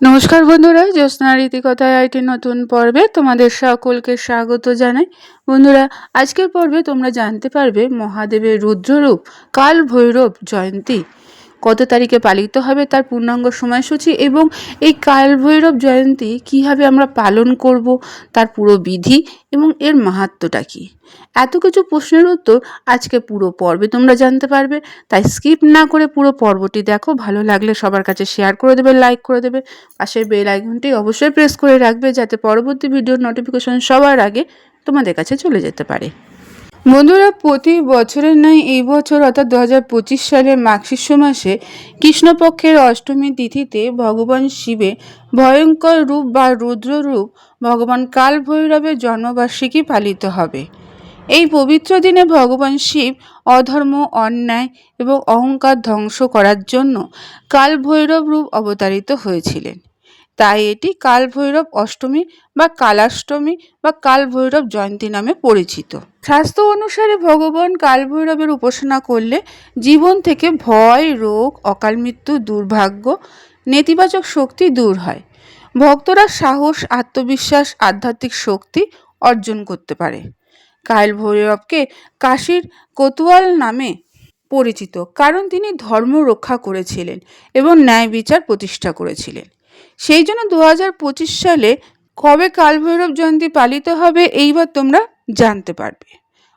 নমস্কার বন্ধুরা, জ্যোৎস্নার রীতিকথায় আইটি নতুন পর্বে তোমাদের সকলকে স্বাগত জানাই। বন্ধুরা, আজকের পর্বে তোমরা জানতে পারবে মহাদেবের রুদ্ররূপ কাল ভৈরব জয়ন্তী কত তারিখে পালিত হবে, তার পূর্ণাঙ্গ সময়সূচি এবং এই কাল ভৈরব জয়ন্তী কীভাবে আমরা পালন করব, তার পুরো বিধি এবং এর মাহাত্ম্যটা কী। এত কিছু প্রশ্নের উত্তর আজকে পুরো পর্বে তোমরা জানতে পারবে, তাই স্কিপ না করে পুরো পর্বটি দেখো। ভালো লাগলে সবার কাছে শেয়ার করে দেবে, লাইক করে দেবে, পাশের বেল আইকনটি অবশ্যই প্রেস করে রাখবে যাতে পরবর্তী ভিডিওর নোটিফিকেশন সবার আগে তোমাদের কাছে চলে যেতে পারে। বন্ধুরা, প্রতি বছরের ন্যায় এই বছর অর্থাৎ 2025 সালের মাঘশিষ্য মাসে কৃষ্ণপক্ষের অষ্টমী তিথিতে ভগবান শিবের ভয়ঙ্কর রূপ বা রুদ্ররূপ ভগবান কাল ভৈরবের জন্মবার্ষিকী পালিত হবে। এই পবিত্র দিনে ভগবান শিব অধর্ম, অন্যায় এবং অহংকার ধ্বংস করার জন্য কাল ভৈরব রূপ অবতারিত হয়েছিলেন। তাই এটি কাল ভৈরব অষ্টমী বা কালাষ্টমী বা কাল ভৈরব জয়ন্তী নামে পরিচিত। শাস্ত্র অনুসারে ভগবান কাল ভৈরবের উপাসনা করলে জীবন থেকে ভয়, রোগ, অকাল মৃত্যু, দুর্ভাগ্য, নেতিবাচক শক্তি দূর হয়। ভক্তরা সাহস, আত্মবিশ্বাস, আধ্যাত্মিক শক্তি অর্জন করতে পারে। কাল ভৈরবকে কাশীর কোতোয়াল নামে পরিচিত, কারণ তিনি ধর্ম রক্ষা করেছিলেন এবং ন্যায় বিচার প্রতিষ্ঠা করেছিলেন। সেই জন্য 2025 সালে কবে কাল ভৈরব জয়ন্তী পালিত হবে এইবার তোমরা জানতে পারবে।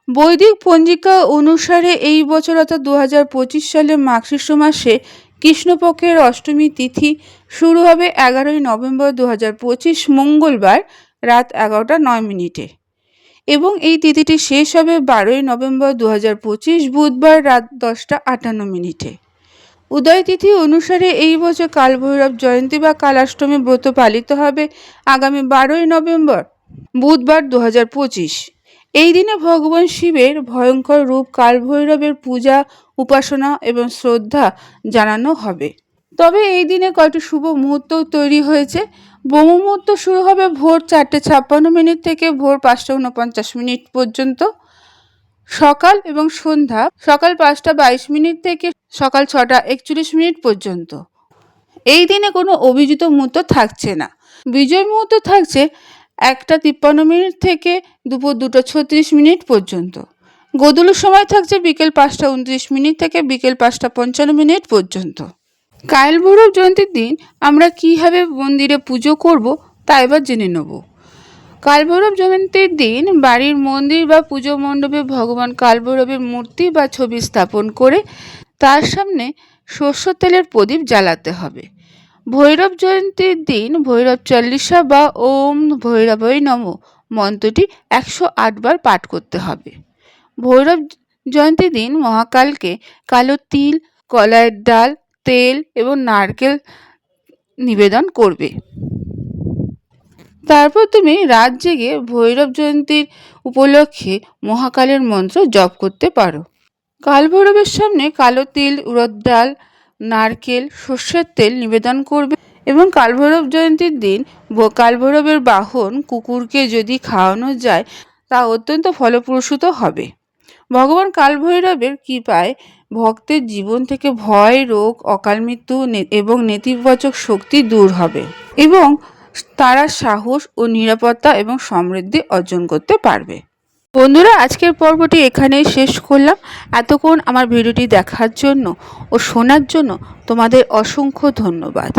বৈদিক পঞ্জিকা অনুসারে এই বছর অর্থাৎ 2025 সালের মাঘশিষ্য মাসে কৃষ্ণপক্ষের অষ্টমী তিথি শুরু হবে 11ই নভেম্বর 2025 মঙ্গলবার রাত 11:09 এবং এই তিথিটি শেষ হবে 12ই নভেম্বর 2025 বুধবার রাত 10:58। উদয় তিথি অনুসারে এই বছর কাল ভৈরব জয়ন্তী বা কালাষ্টমী ব্রত পালিত হবে আগামী 12ই নভেম্বর বুধবার 2025। এই দিনে ভগবান শিবের ভয়ঙ্কর রূপ কাল ভৈরবের পূজা, উপাসনা এবং শ্রদ্ধা জানানো হবে। তবে এই দিনে কয়েকটি শুভ মুহূর্ত তৈরি হয়েছে। ব্রহ্ম মুহূর্ত শুরু হবে ভোর 4:56 থেকে ভোর 5:49 পর্যন্ত। সকাল এবং সন্ধ্যা সকাল 5:22 থেকে সকাল 6:41 পর্যন্ত। এই দিনে কোনো অভিজিৎ মুহূর্ত থাকছে না। বিজয় মুহূর্ত থাকছে 1:53 থেকে দুপুর 2:36 পর্যন্ত। গোধূলির সময় থাকছে বিকেল 5:29 থেকে বিকেল 5:55 পর্যন্ত। কাল ভৈরব জয়ন্তীর দিন আমরা কীভাবে মন্দিরে পুজো করব তা এবার জেনে নেব। কাল ভৈরব জয়ন্তীর দিন বাড়ির মন্দির বা পুজো মণ্ডপে ভগবান কাল ভৈরবের মূর্তি বা ছবি স্থাপন করে তার সামনে সরষের তেলের প্রদীপ জ্বালাতে হবে। ভৈরব জয়ন্তীর দিন ভৈরব চল্লিশা বা ওম ভৈরবায় নমঃ মন্ত্রটি 108 বার পাঠ করতে হবে। ভৈরব জয়ন্তীর দিন মহাকালকে কালো তিল, কলাইয়ের ডাল, তেল এবং নারকেল নিবেদন করবে। তারপর তুমি রাত জেগে ভৈরব জয়ন্তীর উপলক্ষে মহাকালের মন্ত্র জপ করতে পারো। কাল ভৈরবের সামনে কালো তিল, উড়দ ডাল, নারকেল, সর্ষের তেল নিবেদন করবে এবং কাল ভৈরব জয়ন্তীর দিন কাল ভৈরবের বাহন কুকুরকে যদি খাওয়ানো যায় তা অত্যন্ত ফলপ্রসূ হবে। ভগবান কাল ভৈরবের কৃপায় ভক্তের জীবন থেকে ভয়, রোগ, অকাল মৃত্যু এবং নেতিবাচক শক্তি দূর হবে এবং তারা সাহস ও নিরাপত্তা এবং সমৃদ্ধি অর্জন করতে পারবে। বন্ধুরা, আজকের পর্বটি এখানেই শেষ করলাম। এতক্ষণ আমার ভিডিওটি দেখার জন্য ও শোনার জন্য তোমাদের অসংখ্য ধন্যবাদ।